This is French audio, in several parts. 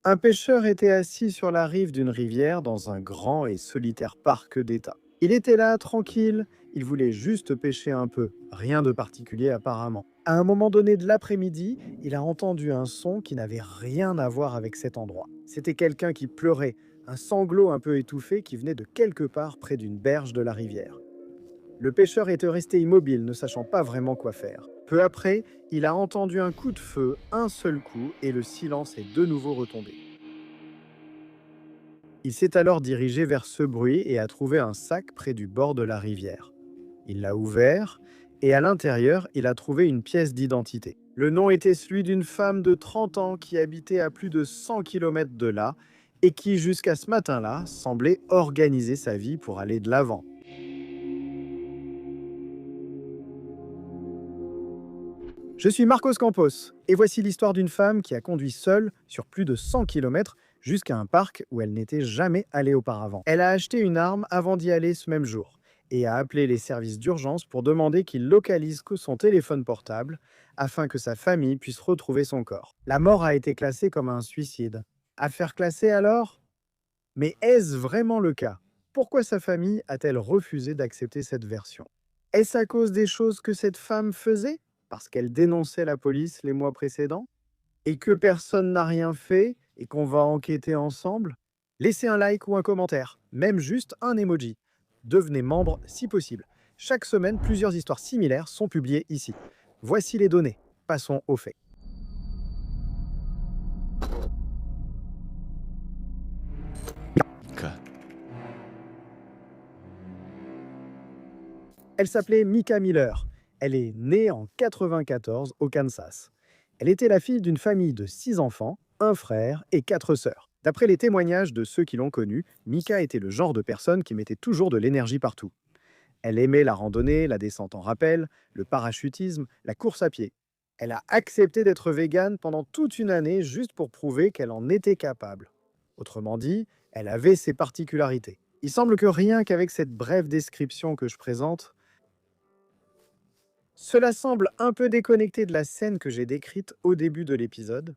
Un pêcheur était assis sur la rive d'une rivière dans un grand et solitaire parc d'État. Il était là, tranquille, il voulait juste pêcher un peu, rien de particulier apparemment. À un moment donné de l'après-midi, il a entendu un son qui n'avait rien à voir avec cet endroit. C'était quelqu'un qui pleurait, un sanglot un peu étouffé qui venait de quelque part près d'une berge de la rivière. Le pêcheur était resté immobile, ne sachant pas vraiment quoi faire. Peu après, il a entendu un coup de feu, un seul coup, et le silence est de nouveau retombé. Il s'est alors dirigé vers ce bruit et a trouvé un sac près du bord de la rivière. Il l'a ouvert et à l'intérieur, il a trouvé une pièce d'identité. Le nom était celui d'une femme de 30 ans qui habitait à plus de 100 km de là et qui, jusqu'à ce matin-là, semblait organiser sa vie pour aller de l'avant. Je suis Marcos Campos et voici l'histoire d'une femme qui a conduit seule sur plus de 100 km jusqu'à un parc où elle n'était jamais allée auparavant. Elle a acheté une arme avant d'y aller ce même jour et a appelé les services d'urgence pour demander qu'ils localisent que son téléphone portable afin que sa famille puisse retrouver son corps. La mort a été classée comme un suicide. Affaire classée alors? Mais est-ce vraiment le cas? Pourquoi sa famille a-t-elle refusé d'accepter cette version? Est-ce à cause des choses que cette femme faisait? Parce qu'elle dénonçait la police les mois précédents? Et que personne n'a rien fait et qu'on va enquêter ensemble? Laissez un like ou un commentaire, même juste un emoji. Devenez membre si possible. Chaque semaine, plusieurs histoires similaires sont publiées ici. Voici les données. Passons aux faits. Mika. Elle s'appelait Mika Miller. Elle est née en 94 au Kansas. Elle était la fille d'une famille de 6 enfants, un frère et 4 sœurs. D'après les témoignages de ceux qui l'ont connue, Mika était le genre de personne qui mettait toujours de l'énergie partout. Elle aimait la randonnée, la descente en rappel, le parachutisme, la course à pied. Elle a accepté d'être végane pendant toute une année juste pour prouver qu'elle en était capable. Autrement dit, elle avait ses particularités. Il semble que rien qu'avec cette brève description que je présente, cela semble un peu déconnecté de la scène que j'ai décrite au début de l'épisode.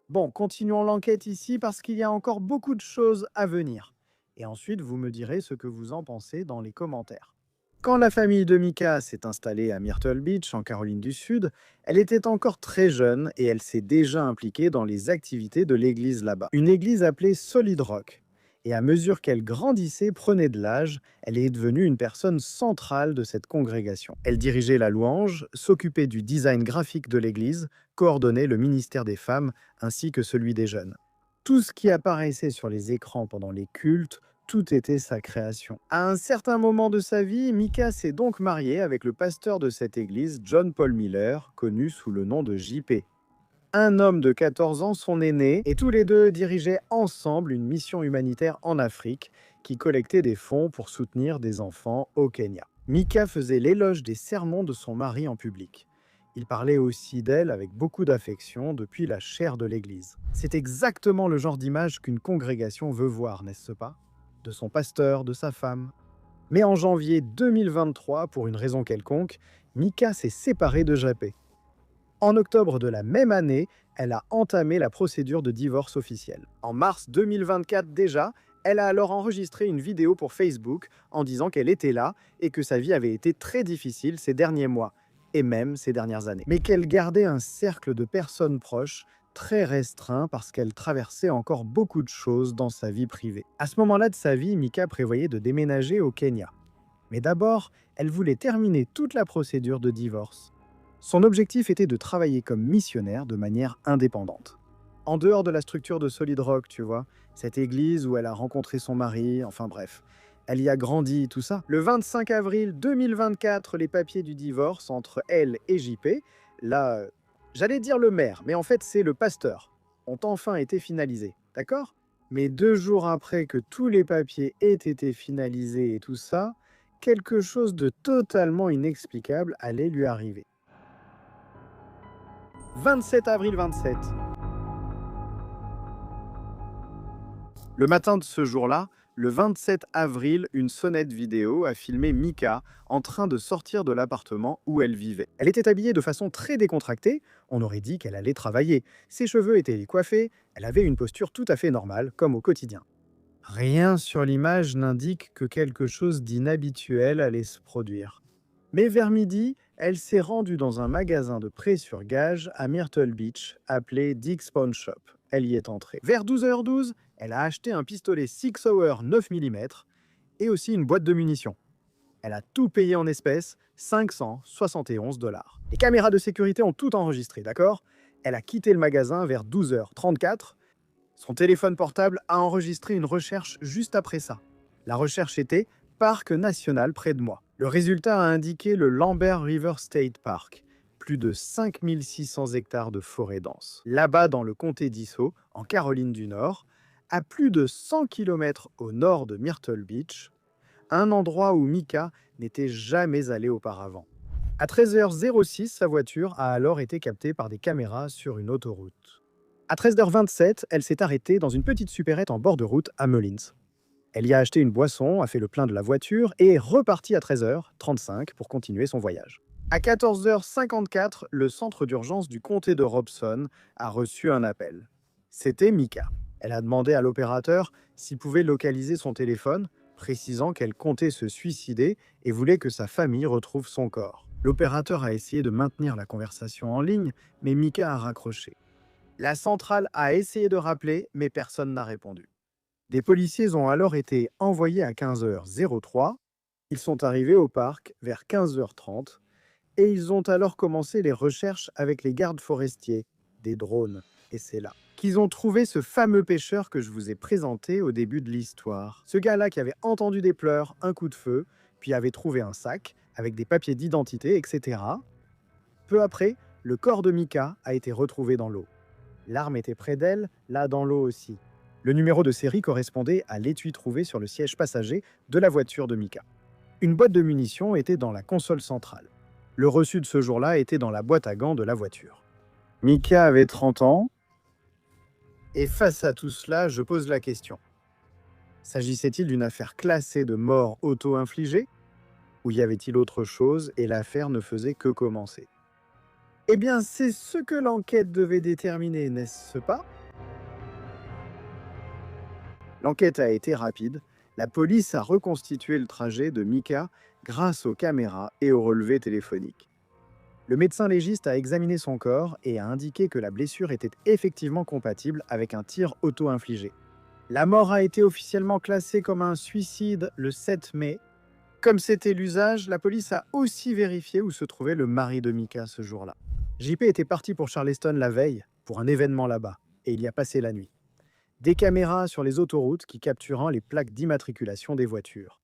Bon, continuons l'enquête ici parce qu'il y a encore beaucoup de choses à venir. Et ensuite, vous me direz ce que vous en pensez dans les commentaires. Quand la famille de Mika s'est installée à Myrtle Beach, en Caroline du Sud, elle était encore très jeune et elle s'est déjà impliquée dans les activités de l'église là-bas. Une église appelée Solid Rock. Et à mesure qu'elle grandissait, prenait de l'âge, elle est devenue une personne centrale de cette congrégation. Elle dirigeait la louange, s'occupait du design graphique de l'église, coordonnait le ministère des femmes ainsi que celui des jeunes. Tout ce qui apparaissait sur les écrans pendant les cultes, tout était sa création. À un certain moment de sa vie, Mika s'est donc mariée avec le pasteur de cette église, John Paul Miller, connu sous le nom de JP. Un homme de 14 ans, son aîné, et tous les deux dirigeaient ensemble une mission humanitaire en Afrique qui collectait des fonds pour soutenir des enfants au Kenya. Mika faisait l'éloge des sermons de son mari en public. Il parlait aussi d'elle avec beaucoup d'affection depuis la chair de l'Église. C'est exactement le genre d'image qu'une congrégation veut voir, n'est-ce pas? De son pasteur, de sa femme. Mais en janvier 2023, pour une raison quelconque, Mika s'est séparée de Japé. En octobre de la même année, elle a entamé la procédure de divorce officielle. En mars 2024 déjà, elle a alors enregistré une vidéo pour Facebook en disant qu'elle était là et que sa vie avait été très difficile ces derniers mois, et même ces dernières années. Mais qu'elle gardait un cercle de personnes proches très restreint parce qu'elle traversait encore beaucoup de choses dans sa vie privée. À ce moment-là de sa vie, Mika prévoyait de déménager au Kenya. Mais d'abord, elle voulait terminer toute la procédure de divorce. Son objectif était de travailler comme missionnaire de manière indépendante. En dehors de la structure de Solid Rock, tu vois, cette église où elle a rencontré son mari, enfin bref. Elle y a grandi, tout ça. Le 25 avril 2024, les papiers du divorce entre elle et JP, là, j'allais dire le maire, mais en fait c'est le pasteur, ont enfin été finalisés, d'accord? Mais 2 jours après que tous les papiers aient été finalisés et tout ça, quelque chose de totalement inexplicable allait lui arriver. 27 avril 27. Le matin de ce jour-là, Le 27 avril, une sonnette vidéo a filmé Mika en train de sortir de l'appartement où elle vivait. Elle était habillée de façon très décontractée, on aurait dit qu'elle allait travailler. Ses cheveux étaient coiffés, elle avait une posture tout à fait normale, comme au quotidien. Rien sur l'image n'indique que quelque chose d'inhabituel allait se produire. Mais vers midi, elle s'est rendue dans un magasin de prêt sur gage à Myrtle Beach, appelé Dick's Pawn Shop. Elle y est entrée. Vers 12h12, elle a acheté un pistolet Sig Sauer 9 mm et aussi une boîte de munitions. Elle a tout payé en espèces, 571 $. Les caméras de sécurité ont tout enregistré, d'accord? Elle a quitté le magasin vers 12h34. Son téléphone portable a enregistré une recherche juste après ça. La recherche était Parc national près de moi. Le résultat a indiqué le Lambert River State Park, plus de 5600 hectares de forêt dense. Là-bas, dans le comté d'Iso, en Caroline du Nord, à plus de 100 km au nord de Myrtle Beach, un endroit où Mika n'était jamais allée auparavant. À 13h06, sa voiture a alors été captée par des caméras sur une autoroute. À 13h27, elle s'est arrêtée dans une petite supérette en bord de route à Mullins. Elle y a acheté une boisson, a fait le plein de la voiture et est repartie à 13h35 pour continuer son voyage. À 14h54, le centre d'urgence du comté de Robson a reçu un appel. C'était Mika. Elle a demandé à l'opérateur s'il pouvait localiser son téléphone, précisant qu'elle comptait se suicider et voulait que sa famille retrouve son corps. L'opérateur a essayé de maintenir la conversation en ligne, mais Mika a raccroché. La centrale a essayé de rappeler, mais personne n'a répondu. Des policiers ont alors été envoyés à 15h03. Ils sont arrivés au parc vers 15h30 et ils ont alors commencé les recherches avec les gardes forestiers, des drones. Et c'est là qu'ils ont trouvé ce fameux pêcheur que je vous ai présenté au début de l'histoire. Ce gars-là qui avait entendu des pleurs, un coup de feu, puis avait trouvé un sac avec des papiers d'identité, etc. Peu après, le corps de Mika a été retrouvé dans l'eau. L'arme était près d'elle, là dans l'eau aussi. Le numéro de série correspondait à l'étui trouvé sur le siège passager de la voiture de Mika. Une boîte de munitions était dans la console centrale. Le reçu de ce jour-là était dans la boîte à gants de la voiture. Mika avait 30 ans. Et face à tout cela, je pose la question. S'agissait-il d'une affaire classée de mort auto-infligée? Ou y avait-il autre chose et l'affaire ne faisait que commencer? Eh bien, c'est ce que l'enquête devait déterminer, n'est-ce pas? L'enquête a été rapide. La police a reconstitué le trajet de Mika grâce aux caméras et aux relevés téléphoniques. Le médecin légiste a examiné son corps et a indiqué que la blessure était effectivement compatible avec un tir auto-infligé. La mort a été officiellement classée comme un suicide le 7 mai. Comme c'était l'usage, la police a aussi vérifié où se trouvait le mari de Mika ce jour-là. JP était parti pour Charleston la veille, pour un événement là-bas, et il y a passé la nuit. Des caméras sur les autoroutes qui capturant les plaques d'immatriculation des voitures.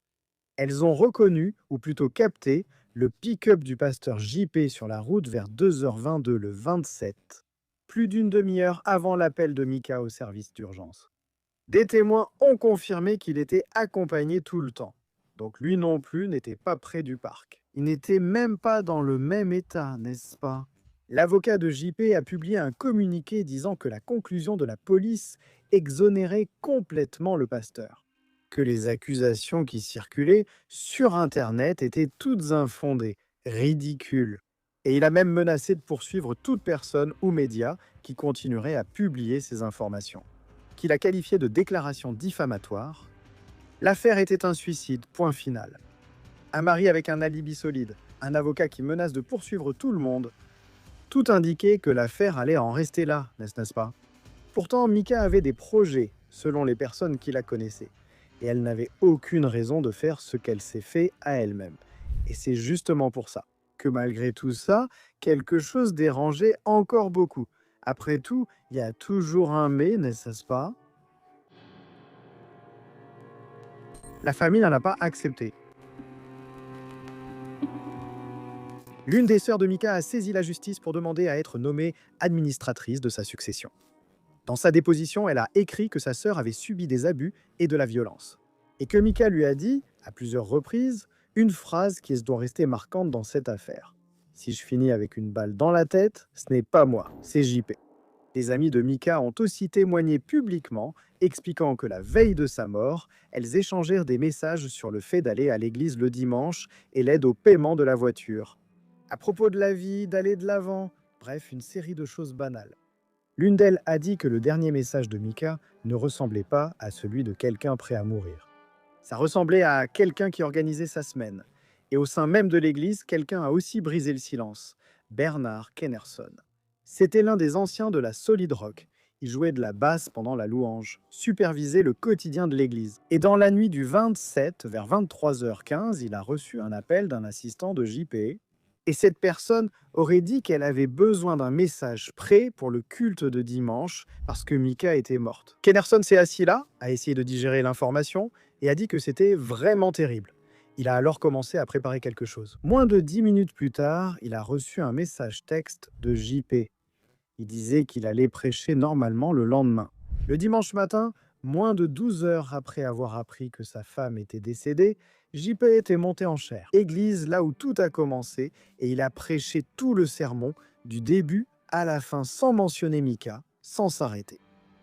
Elles ont reconnu, ou plutôt capté, le pick-up du pasteur JP sur la route vers 2h22 le 27, plus d'une demi-heure avant l'appel de Mika au service d'urgence. Des témoins ont confirmé qu'il était accompagné tout le temps. Donc lui non plus n'était pas près du parc. Il n'était même pas dans le même état, n'est-ce pas? L'avocat de JP a publié un communiqué disant que la conclusion de la police exonérait complètement le pasteur, que les accusations qui circulaient sur Internet étaient toutes infondées, ridicules. Et il a même menacé de poursuivre toute personne ou média qui continuerait à publier ces informations, qu'il a qualifié de déclaration diffamatoire. L'affaire était un suicide, point final. Un mari avec un alibi solide, un avocat qui menace de poursuivre tout le monde. Tout indiquait que l'affaire allait en rester là, n'est-ce pas? Pourtant, Mika avait des projets, selon les personnes qui la connaissaient. Et elle n'avait aucune raison de faire ce qu'elle s'est fait à elle-même. Et c'est justement pour ça que malgré tout ça, quelque chose dérangeait encore beaucoup. Après tout, il y a toujours un mais, n'est-ce pas? La famille n'en a pas accepté. L'une des sœurs de Mika a saisi la justice pour demander à être nommée administratrice de sa succession. Dans sa déposition, elle a écrit que sa sœur avait subi des abus et de la violence. Et que Mika lui a dit, à plusieurs reprises, une phrase qui doit rester marquante dans cette affaire. Si je finis avec une balle dans la tête, ce n'est pas moi, c'est JP. Des amis de Mika ont aussi témoigné publiquement, expliquant que la veille de sa mort, elles échangèrent des messages sur le fait d'aller à l'église le dimanche et l'aide au paiement de la voiture. À propos de la vie, d'aller de l'avant, bref, une série de choses banales. L'une d'elles a dit que le dernier message de Mika ne ressemblait pas à celui de quelqu'un prêt à mourir. Ça ressemblait à quelqu'un qui organisait sa semaine. Et au sein même de l'église, quelqu'un a aussi brisé le silence. Bernard Kennerson. C'était l'un des anciens de la Solid Rock. Il jouait de la basse pendant la louange, supervisait le quotidien de l'église. Et dans la nuit du 27, vers 23h15, il a reçu un appel d'un assistant de JP. Et cette personne aurait dit qu'elle avait besoin d'un message prêt pour le culte de dimanche parce que Mika était morte. Kennerson s'est assis là, a essayé de digérer l'information et a dit que c'était vraiment terrible. Il a alors commencé à préparer quelque chose. Moins de 10 minutes plus tard, il a reçu un message texte de JP. Il disait qu'il allait prêcher normalement le lendemain. Le dimanche matin, moins de 12 heures après avoir appris que sa femme était décédée, JP était monté en chaire. Église là où tout a commencé, et il a prêché tout le sermon, du début à la fin, sans mentionner Mika, sans s'arrêter.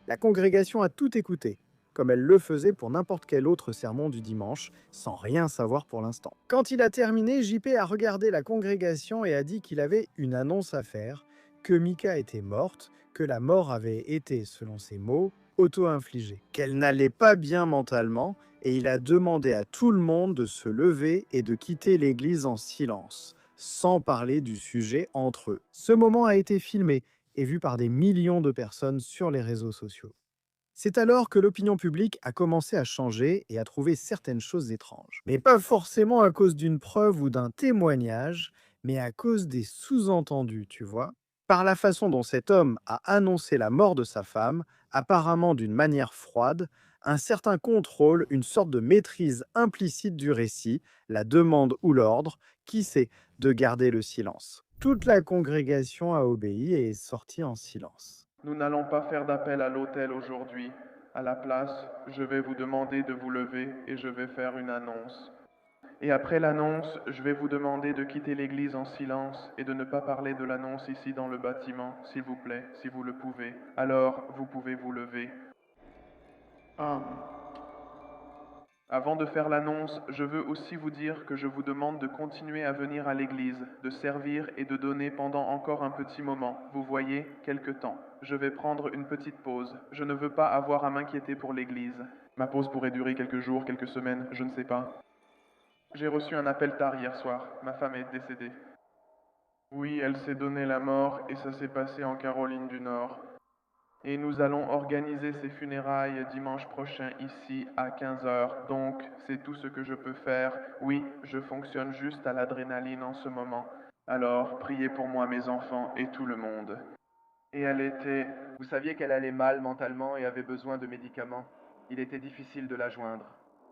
La congrégation a tout écouté, comme elle le faisait pour n'importe quel autre sermon du dimanche, sans rien savoir pour l'instant. Quand il a terminé, JP a regardé la congrégation et a dit qu'il avait une annonce à faire, que Mika était morte, que la mort avait été, selon ses mots, auto-infligée, qu'elle n'allait pas bien mentalement, et il a demandé à tout le monde de se lever et de quitter l'église en silence, sans parler du sujet entre eux. Ce moment a été filmé et vu par des millions de personnes sur les réseaux sociaux. C'est alors que l'opinion publique a commencé à changer et à trouver certaines choses étranges. Mais pas forcément à cause d'une preuve ou d'un témoignage, mais à cause des sous-entendus, tu vois. Par la façon dont cet homme a annoncé la mort de sa femme, apparemment d'une manière froide, un certain contrôle, une sorte de maîtrise implicite du récit, la demande ou l'ordre, qui sait, de garder le silence. Toute la congrégation a obéi et est sortie en silence. Nous n'allons pas faire d'appel à l'autel aujourd'hui. À la place, je vais vous demander de vous lever et je vais faire une annonce. Et après l'annonce, je vais vous demander de quitter l'église en silence et de ne pas parler de l'annonce ici dans le bâtiment, s'il vous plaît, si vous le pouvez. Alors, vous pouvez vous lever. Avant de faire l'annonce, je veux aussi vous dire que je vous demande de continuer à venir à l'église, de servir et de donner pendant encore un petit moment. Vous voyez, quelque temps. Je vais prendre une petite pause. Je ne veux pas avoir à m'inquiéter pour l'église. Ma pause pourrait durer quelques jours, quelques semaines, je ne sais pas. J'ai reçu un appel tard hier soir. Ma femme est décédée. Oui, elle s'est donnée la mort et ça s'est passé en Caroline du Nord. Et nous allons organiser ses funérailles dimanche prochain ici à 15 heures. Donc, c'est tout ce que je peux faire. Oui, je fonctionne juste à l'adrénaline en ce moment. Alors, priez pour moi, mes enfants et tout le monde. Et elle était... Vous saviez qu'elle allait mal mentalement et avait besoin de médicaments. Il était difficile de la joindre.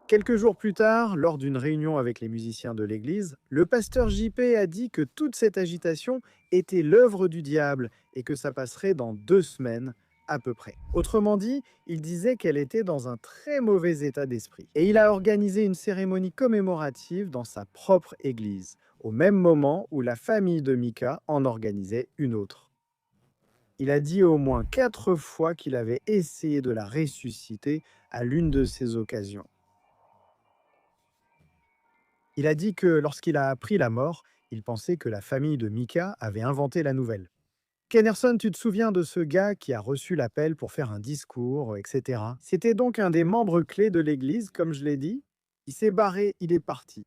Quelques jours plus tard, lors d'une réunion avec les musiciens de l'église, le pasteur JP a dit que toute cette agitation était l'œuvre du diable et que ça passerait dans 2 semaines à peu près. Autrement dit, il disait qu'elle était dans un très mauvais état d'esprit. Et il a organisé une cérémonie commémorative dans sa propre église, au même moment où la famille de Mika en organisait une autre. Il a dit au moins 4 fois qu'il avait essayé de la ressusciter à l'une de ces occasions. Il a dit que lorsqu'il a appris la mort, il pensait que la famille de Mika avait inventé la nouvelle. Kennerson, tu te souviens de ce gars qui a reçu l'appel pour faire un discours, etc. C'était donc un des membres clés de l'église, comme je l'ai dit. Il s'est barré, il est parti.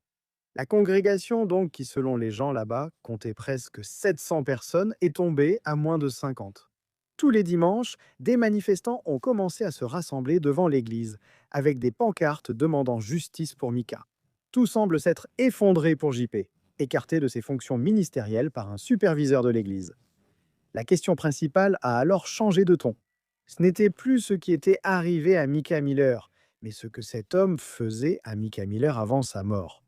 La congrégation, donc, qui selon les gens là-bas, comptait presque 700 personnes, est tombée à moins de 50. Tous les dimanches, des manifestants ont commencé à se rassembler devant l'église, avec des pancartes demandant justice pour Mika. Tout semble s'être effondré pour JP, écarté de ses fonctions ministérielles par un superviseur de l'église. La question principale a alors changé de ton. Ce n'était plus ce qui était arrivé à Mika Miller, mais ce que cet homme faisait à Mika Miller avant sa mort.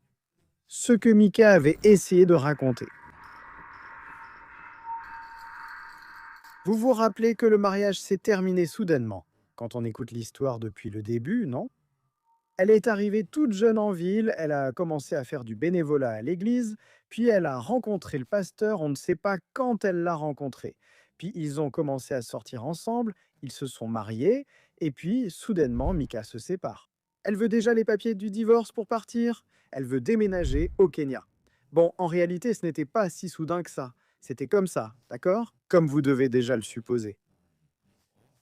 Ce que Mika avait essayé de raconter. Vous vous rappelez que le mariage s'est terminé soudainement, quand on écoute l'histoire depuis le début, non ? Elle est arrivée toute jeune en ville, elle a commencé à faire du bénévolat à l'église, puis elle a rencontré le pasteur, on ne sait pas quand elle l'a rencontré. Puis ils ont commencé à sortir ensemble, ils se sont mariés, et puis soudainement Mika se sépare. Elle veut déjà les papiers du divorce pour partir, elle veut déménager au Kenya. Bon, en réalité, ce n'était pas si soudain que ça. C'était comme ça, d'accord? Comme vous devez déjà le supposer.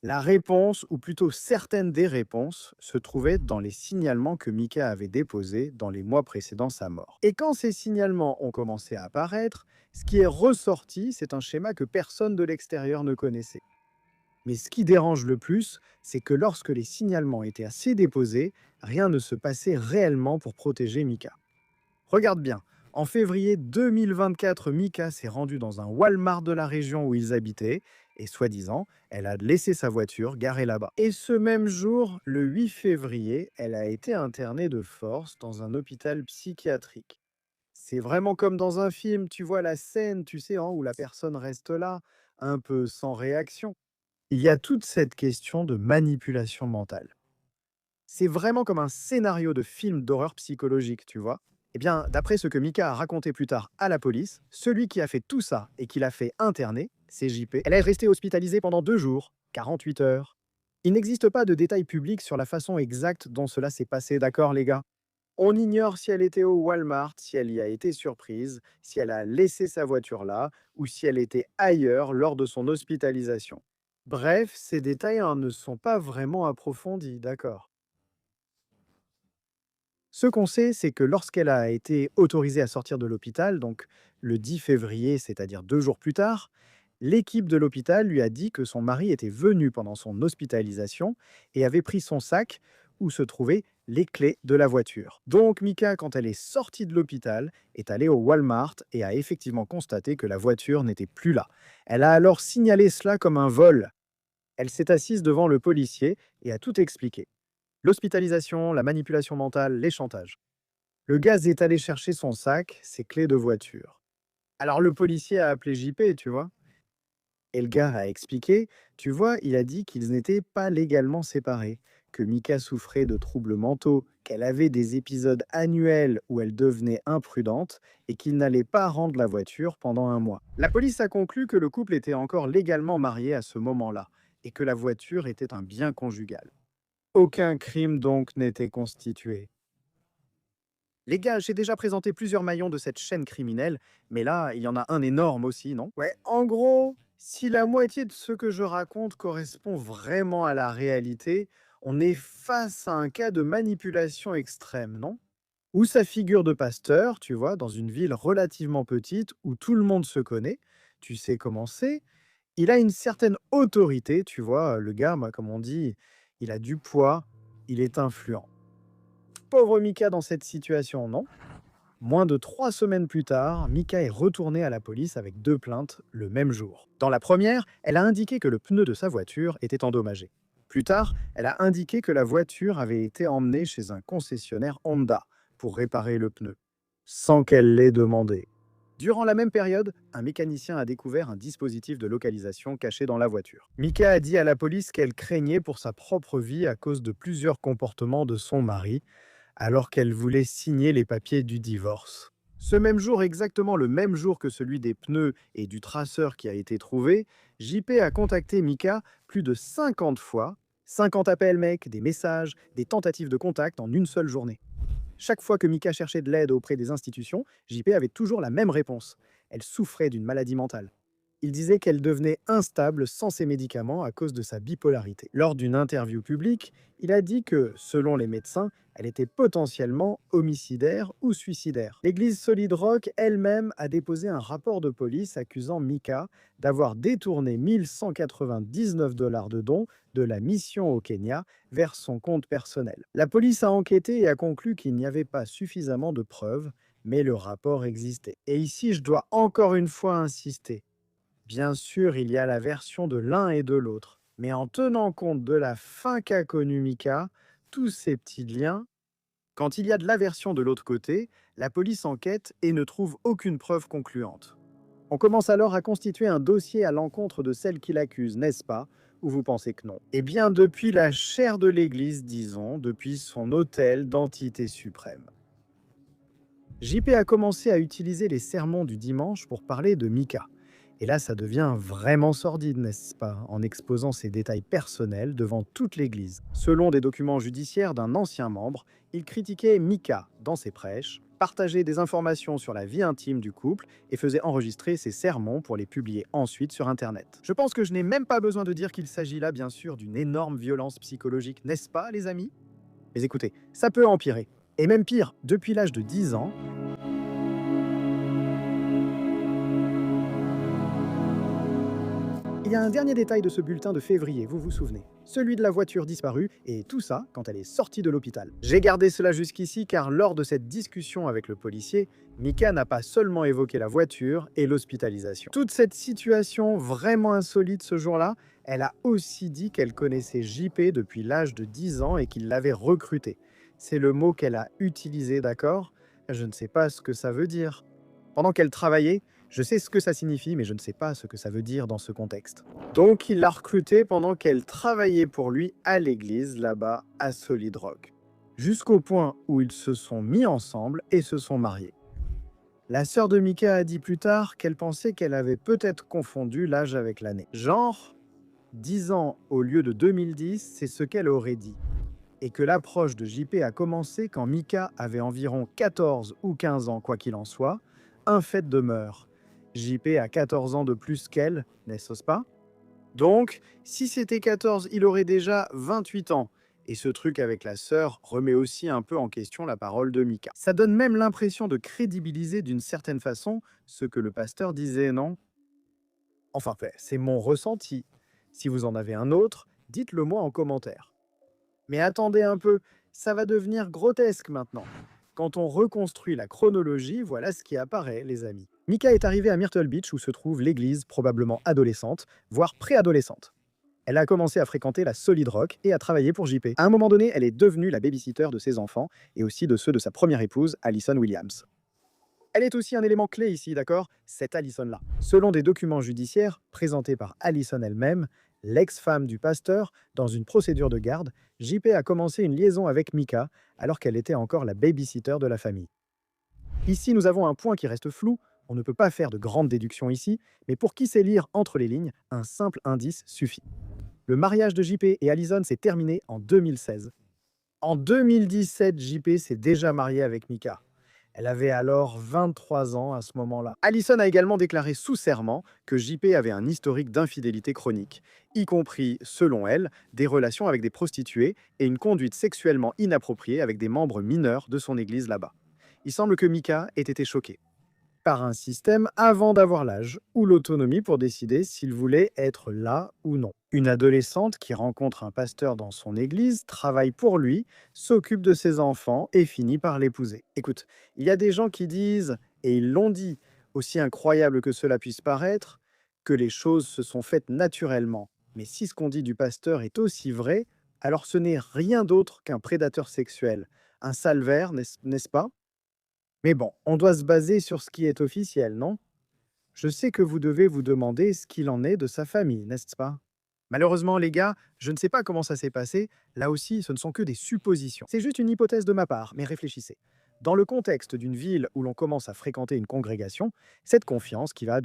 La réponse, ou plutôt certaines des réponses, se trouvaient dans les signalements que Mika avait déposés dans les mois précédant sa mort. Et quand ces signalements ont commencé à apparaître, ce qui est ressorti, c'est un schéma que personne de l'extérieur ne connaissait. Mais ce qui dérange le plus, c'est que lorsque les signalements étaient assez déposés, rien ne se passait réellement pour protéger Mika. Regarde bien, en février 2024, Mika s'est rendue dans un Walmart de la région où ils habitaient et, soi-disant, elle a laissé sa voiture garée là-bas. Et ce même jour, le 8 février, elle a été internée de force dans un hôpital psychiatrique. C'est vraiment comme dans un film, tu vois la scène, tu sais, hein, où la personne reste là, un peu sans réaction. Il y a toute cette question de manipulation mentale. C'est vraiment comme un scénario de film d'horreur psychologique, tu vois. Eh bien, d'après ce que Mika a raconté plus tard à la police, celui qui a fait tout ça et qui l'a fait interner, c'est JP. Elle est restée hospitalisée pendant 2 jours, 48 heures. Il n'existe pas de détails publics sur la façon exacte dont cela s'est passé, d'accord les gars? On ignore si elle était au Walmart, si elle y a été surprise, si elle a laissé sa voiture là, ou si elle était ailleurs lors de son hospitalisation. Bref, ces détails hein, ne sont pas vraiment approfondis, d'accord? Ce qu'on sait, c'est que lorsqu'elle a été autorisée à sortir de l'hôpital, donc le 10 février, c'est-à-dire 2 jours plus tard, l'équipe de l'hôpital lui a dit que son mari était venu pendant son hospitalisation et avait pris son sac où se trouvaient les clés de la voiture. Donc Mika, quand elle est sortie de l'hôpital, est allée au Walmart et a effectivement constaté que la voiture n'était plus là. Elle a alors signalé cela comme un vol. Elle s'est assise devant le policier et a tout expliqué. L'hospitalisation, la manipulation mentale, les chantages. Le gaz est allé chercher son sac, ses clés de voiture. Alors le policier a appelé JP, tu vois. Et le gars a expliqué, tu vois, il a dit qu'ils n'étaient pas légalement séparés, que Mika souffrait de troubles mentaux, qu'elle avait des épisodes annuels où elle devenait imprudente et qu'il n'allait pas rendre la voiture pendant 1 mois. La police a conclu que le couple était encore légalement marié à ce moment-là et que la voiture était un bien conjugal. Aucun crime donc n'était constitué. Les gars, j'ai déjà présenté plusieurs maillons de cette chaîne criminelle, mais là, il y en a un énorme aussi, non? Ouais, en gros, si la moitié de ce que je raconte correspond vraiment à la réalité, on est face à un cas de manipulation extrême, non? Où sa figure de pasteur, tu vois, dans une ville relativement petite où tout le monde se connaît, tu sais comment c'est, il a une certaine autorité, tu vois, le gars, moi, comme on dit, il a du poids, il est influent. Pauvre Mika dans cette situation, non? Moins de 3 semaines plus tard, Mika est retournée à la police avec 2 plaintes le même jour. Dans la première, elle a indiqué que le pneu de sa voiture était endommagé. Plus tard, elle a indiqué que la voiture avait été emmenée chez un concessionnaire Honda pour réparer le pneu, sans qu'elle l'ait demandé. Durant la même période, un mécanicien a découvert un dispositif de localisation caché dans la voiture. Mika a dit à la police qu'elle craignait pour sa propre vie à cause de plusieurs comportements de son mari, alors qu'elle voulait signer les papiers du divorce. Ce même jour, exactement le même jour que celui des pneus et du traceur qui a été trouvé, JP a contacté Mika plus de 50 fois. 50 appels, mec, des messages, des tentatives de contact en une seule journée. Chaque fois que Mika cherchait de l'aide auprès des institutions, JP avait toujours la même réponse. Elle souffrait d'une maladie mentale. Il disait qu'elle devenait instable sans ses médicaments à cause de sa bipolarité. Lors d'une interview publique, il a dit que, selon les médecins, elle était potentiellement homicidaire ou suicidaire. L'église Solid Rock elle-même a déposé un rapport de police accusant Mika d'avoir détourné 1199 dollars de dons de la mission au Kenya vers son compte personnel. La police a enquêté et a conclu qu'il n'y avait pas suffisamment de preuves, mais le rapport existait. Et ici, je dois encore une fois insister. Bien sûr, il y a la version de l'un et de l'autre, mais en tenant compte de la fin qu'a connue Mika, tous ces petits liens, quand il y a de la version de l'autre côté, la police enquête et ne trouve aucune preuve concluante. On commence alors à constituer un dossier à l'encontre de celle qui l'accuse, n'est-ce pas? Ou vous pensez que non? Eh bien, depuis la chaire de l'Église, disons, depuis son autel d'entité suprême. JP a commencé à utiliser les sermons du dimanche pour parler de Mika. Et là, ça devient vraiment sordide, n'est-ce pas, en exposant ses détails personnels devant toute l'Église. Selon des documents judiciaires d'un ancien membre, il critiquait Mika dans ses prêches, partageait des informations sur la vie intime du couple et faisait enregistrer ses sermons pour les publier ensuite sur Internet. Je pense que je n'ai même pas besoin de dire qu'il s'agit là, bien sûr, d'une énorme violence psychologique, n'est-ce pas, les amis? Mais écoutez, ça peut empirer. Et même pire, depuis l'âge de 10 ans, il y a un dernier détail de ce bulletin de février, vous vous souvenez? Celui de la voiture disparue, et tout ça quand elle est sortie de l'hôpital. J'ai gardé cela jusqu'ici car lors de cette discussion avec le policier, Mika n'a pas seulement évoqué la voiture et l'hospitalisation. Toute cette situation vraiment insolite ce jour-là, elle a aussi dit qu'elle connaissait JP depuis l'âge de 10 ans et qu'il l'avait recruté. C'est le mot qu'elle a utilisé, d'accord? Je ne sais pas ce que ça veut dire. Pendant qu'elle travaillait, je sais ce que ça signifie, mais je ne sais pas ce que ça veut dire dans ce contexte. Donc, il l'a recrutée pendant qu'elle travaillait pour lui à l'église, là-bas, à Solid Rock. Jusqu'au point où ils se sont mis ensemble et se sont mariés. La sœur de Mika a dit plus tard qu'elle pensait qu'elle avait peut-être confondu l'âge avec l'année. Genre, 10 ans au lieu de 2010, c'est ce qu'elle aurait dit. Et que l'approche de JP a commencé quand Mika avait environ 14 ou 15 ans, quoi qu'il en soit. Un fait demeure. JP a 14 ans de plus qu'elle, n'est-ce pas? Donc, si c'était 14, il aurait déjà 28 ans. Et ce truc avec la sœur remet aussi un peu en question la parole de Mika. Ça donne même l'impression de crédibiliser d'une certaine façon ce que le pasteur disait, non? Enfin, c'est mon ressenti. Si vous en avez un autre, dites-le moi en commentaire. Mais attendez un peu, ça va devenir grotesque maintenant. Quand on reconstruit la chronologie, voilà ce qui apparaît, les amis. Mika est arrivée à Myrtle Beach où se trouve l'église, probablement adolescente, voire préadolescente. Elle a commencé à fréquenter la Solid Rock et à travailler pour JP. À un moment donné, elle est devenue la babysitter de ses enfants et aussi de ceux de sa première épouse, Allison Williams. Elle est aussi un élément clé ici, d'accord? Cette Allison-là. Selon des documents judiciaires présentés par Allison elle-même, l'ex-femme du pasteur, dans une procédure de garde, JP a commencé une liaison avec Mika alors qu'elle était encore la babysitter de la famille. Ici, nous avons un point qui reste flou, on ne peut pas faire de grandes déductions ici, mais pour qui sait lire entre les lignes, un simple indice suffit. Le mariage de JP et Allison s'est terminé en 2016. En 2017, JP s'est déjà marié avec Mika. Elle avait alors 23 ans à ce moment-là. Allison a également déclaré sous serment que JP avait un historique d'infidélité chronique, y compris, selon elle, des relations avec des prostituées et une conduite sexuellement inappropriée avec des membres mineurs de son église là-bas. Il semble que Mika ait été choquée par un système avant d'avoir l'âge ou l'autonomie pour décider s'il voulait être là ou non. Une adolescente qui rencontre un pasteur dans son église, travaille pour lui, s'occupe de ses enfants et finit par l'épouser. Écoute, il y a des gens qui disent, et ils l'ont dit, aussi incroyable que cela puisse paraître, que les choses se sont faites naturellement. Mais si ce qu'on dit du pasteur est aussi vrai, alors ce n'est rien d'autre qu'un prédateur sexuel. Un salvaire, n'est-ce pas? Mais bon, on doit se baser sur ce qui est officiel, non? Je sais que vous devez vous demander ce qu'il en est de sa famille, n'est-ce pas? Malheureusement, les gars, je ne sais pas comment ça s'est passé. Là aussi, ce ne sont que des suppositions. C'est juste une hypothèse de ma part, mais réfléchissez. Dans le contexte d'une ville où l'on commence à fréquenter une congrégation, cette confiance qui va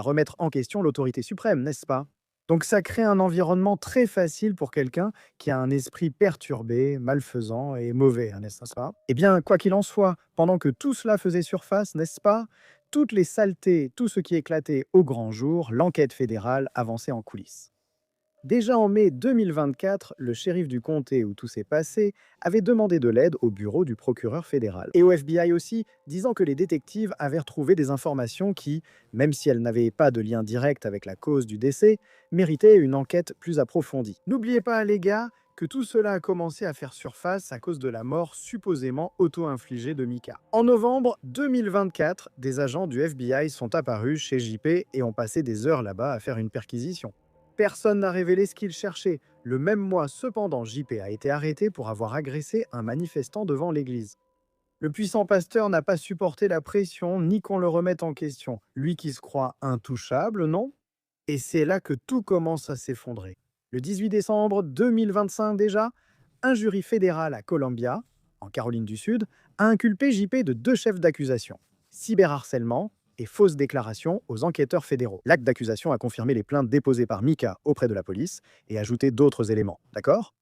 remettre en question l'autorité suprême, n'est-ce pas? Donc ça crée un environnement très facile pour quelqu'un qui a un esprit perturbé, malfaisant et mauvais, hein, n'est-ce pas? Eh bien, quoi qu'il en soit, pendant que tout cela faisait surface, n'est-ce pas? Toutes les saletés, tout ce qui éclatait au grand jour, l'enquête fédérale avançait en coulisses. Déjà en mai 2024, le shérif du comté où tout s'est passé avait demandé de l'aide au bureau du procureur fédéral. Et au FBI aussi, disant que les détectives avaient retrouvé des informations qui, même si elles n'avaient pas de lien direct avec la cause du décès, méritaient une enquête plus approfondie. N'oubliez pas, les gars, que tout cela a commencé à faire surface à cause de la mort supposément auto-infligée de Mika. En novembre 2024, des agents du FBI sont apparus chez JP et ont passé des heures là-bas à faire une perquisition. Personne n'a révélé ce qu'il cherchait. Le même mois, cependant, JP a été arrêté pour avoir agressé un manifestant devant l'église. Le puissant pasteur n'a pas supporté la pression ni qu'on le remette en question. Lui qui se croit intouchable, non? Et c'est là que tout commence à s'effondrer. Le 18 décembre 2025 déjà, un jury fédéral à Columbia, en Caroline du Sud, a inculpé JP de 2 chefs d'accusation. Cyberharcèlement et fausse déclaration aux enquêteurs fédéraux. L'acte d'accusation a confirmé les plaintes déposées par Mika auprès de la police et ajouté d'autres éléments, d'accord?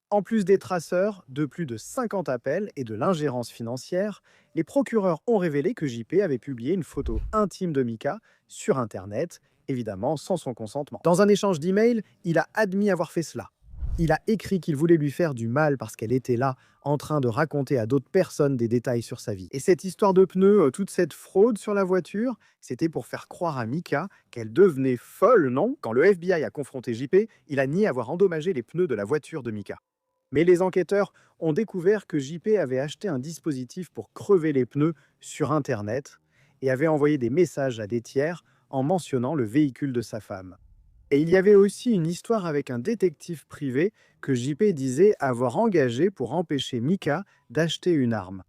En plus des traceurs, de plus de 50 appels et de l'ingérence financière, les procureurs ont révélé que JP avait publié une photo intime de Mika sur Internet, évidemment sans son consentement. Dans un échange d'emails, il a admis avoir fait cela. Il a écrit qu'il voulait lui faire du mal parce qu'elle était là, en train de raconter à d'autres personnes des détails sur sa vie. Et cette histoire de pneus, toute cette fraude sur la voiture, c'était pour faire croire à Mika qu'elle devenait folle, non? Quand le FBI a confronté JP, il a nié avoir endommagé les pneus de la voiture de Mika. Mais les enquêteurs ont découvert que JP avait acheté un dispositif pour crever les pneus sur Internet et avait envoyé des messages à des tiers en mentionnant le véhicule de sa femme. Et il y avait aussi une histoire avec un détective privé que JP disait avoir engagé pour empêcher Mika d'acheter une arme.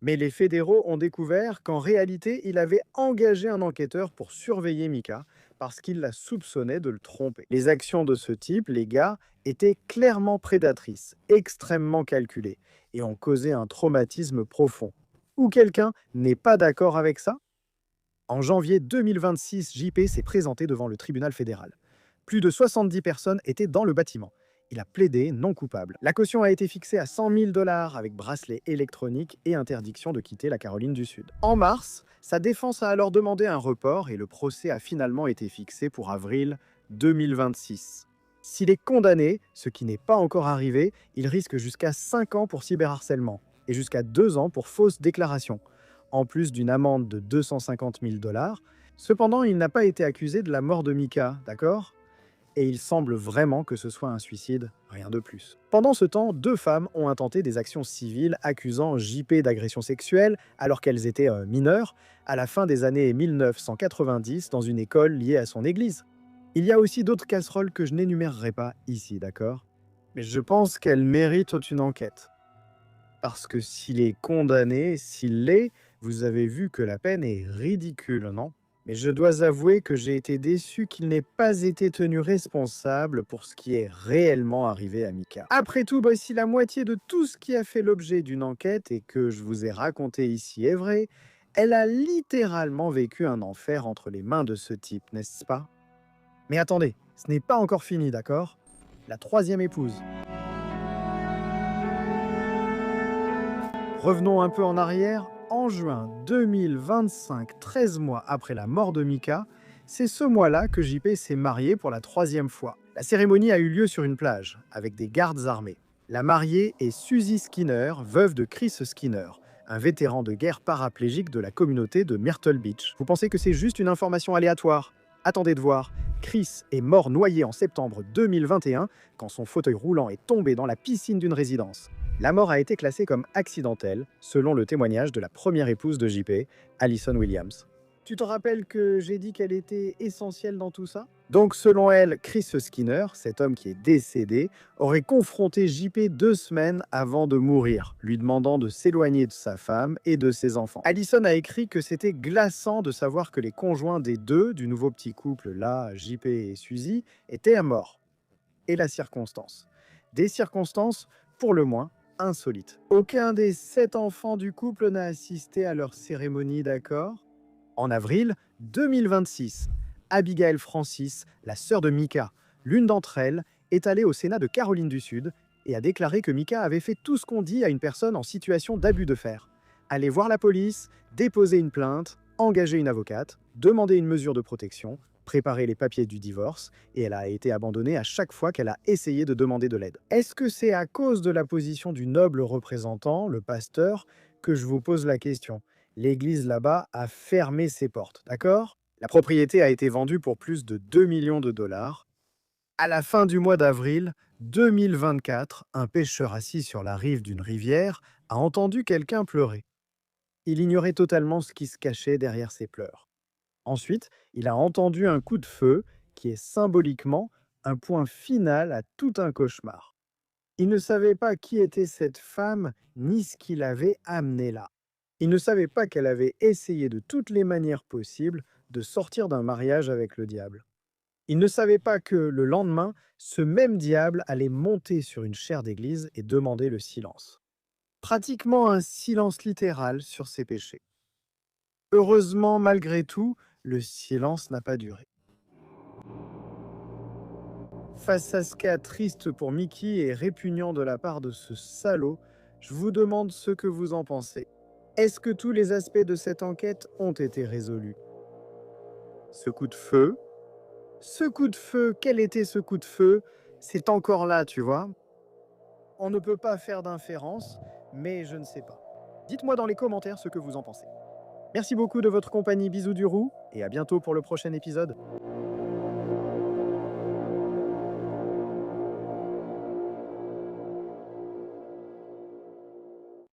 Mais les fédéraux ont découvert qu'en réalité, il avait engagé un enquêteur pour surveiller Mika parce qu'il la soupçonnait de le tromper. Les actions de ce type, les gars, étaient clairement prédatrices, extrêmement calculées, et ont causé un traumatisme profond. Ou quelqu'un n'est pas d'accord avec ça? En janvier 2026, JP s'est présenté devant le tribunal fédéral. Plus de 70 personnes étaient dans le bâtiment. Il a plaidé non coupable. La caution a été fixée à 100 000 $ avec bracelet électronique et interdiction de quitter la Caroline du Sud. En mars, sa défense a alors demandé un report et le procès a finalement été fixé pour avril 2026. S'il est condamné, ce qui n'est pas encore arrivé, il risque jusqu'à 5 ans pour cyberharcèlement et jusqu'à 2 ans pour fausse déclaration, en plus d'une amende de 250 000 $. Cependant, il n'a pas été accusé de la mort de Mika, d'accord? Et il semble vraiment que ce soit un suicide, rien de plus. Pendant ce temps, 2 femmes ont intenté des actions civiles accusant JP d'agression sexuelle alors qu'elles étaient mineures à la fin des années 1990 dans une école liée à son église. Il y a aussi d'autres casseroles que je n'énumérerai pas ici, d'accord? Mais je pense qu'elles méritent une enquête. Parce que s'il est condamné, s'il l'est, vous avez vu que la peine est ridicule, non? Mais je dois avouer que j'ai été déçu qu'il n'ait pas été tenu responsable pour ce qui est réellement arrivé à Mika. Après tout, si la moitié de tout ce qui a fait l'objet d'une enquête et que je vous ai raconté ici est vrai, elle a littéralement vécu un enfer entre les mains de ce type, n'est-ce pas? Mais attendez, ce n'est pas encore fini, d'accord? La 3e épouse. Revenons un peu en arrière. En juin 2025, 13 mois après la mort de Mika, c'est ce mois-là que JP s'est marié pour la 3e fois. La cérémonie a eu lieu sur une plage, avec des gardes armés. La mariée est Suzy Skinner, veuve de Chris Skinner, un vétéran de guerre paraplégique de la communauté de Myrtle Beach. Vous pensez que c'est juste une information aléatoire? Attendez de voir. Chris est mort noyé en septembre 2021 quand son fauteuil roulant est tombé dans la piscine d'une résidence. La mort a été classée comme accidentelle, selon le témoignage de la première épouse de JP, Allison Williams. Tu te rappelles que j'ai dit qu'elle était essentielle dans tout ça? Donc selon elle, Chris Skinner, cet homme qui est décédé, aurait confronté JP 2 semaines avant de mourir, lui demandant de s'éloigner de sa femme et de ses enfants. Allison a écrit que c'était glaçant de savoir que les conjoints des deux, du nouveau petit couple là, JP et Suzy, étaient à mort. Et la circonstance. Des circonstances, pour le moins, insolite. Aucun des 7 enfants du couple n'a assisté à leur cérémonie, d'accord? En avril 2026, Abigail Francis, la sœur de Mika, l'une d'entre elles, est allée au Sénat de Caroline du Sud et a déclaré que Mika avait fait tout ce qu'on dit à une personne en situation d'abus de fer. Aller voir la police, déposer une plainte, engager une avocate, demander une mesure de protection, préparer les papiers du divorce, et elle a été abandonnée à chaque fois qu'elle a essayé de demander de l'aide. Est-ce que c'est à cause de la position du noble représentant, le pasteur, que je vous pose la question? L'église là-bas a fermé ses portes, d'accord? La propriété a été vendue pour plus de 2 millions de $. À la fin du mois d'avril 2024, un pêcheur assis sur la rive d'une rivière a entendu quelqu'un pleurer. Il ignorait totalement ce qui se cachait derrière ses pleurs. Ensuite, il a entendu un coup de feu qui est symboliquement un point final à tout un cauchemar. Il ne savait pas qui était cette femme ni ce qui l'avait amenée là. Il ne savait pas qu'elle avait essayé de toutes les manières possibles de sortir d'un mariage avec le diable. Il ne savait pas que le lendemain, ce même diable allait monter sur une chaire d'église et demander le silence. Pratiquement un silence littéral sur ses péchés. Heureusement, malgré tout, le silence n'a pas duré. Face à ce cas triste pour Mickey et répugnant de la part de ce salaud, je vous demande ce que vous en pensez. Est-ce que tous les aspects de cette enquête ont été résolus? Ce coup de feu? Ce coup de feu, quel était ce coup de feu? C'est encore là, tu vois. On ne peut pas faire d'inférence, mais je ne sais pas. Dites-moi dans les commentaires ce que vous en pensez. Merci beaucoup de votre compagnie, bisous du roux, et à bientôt pour le prochain épisode.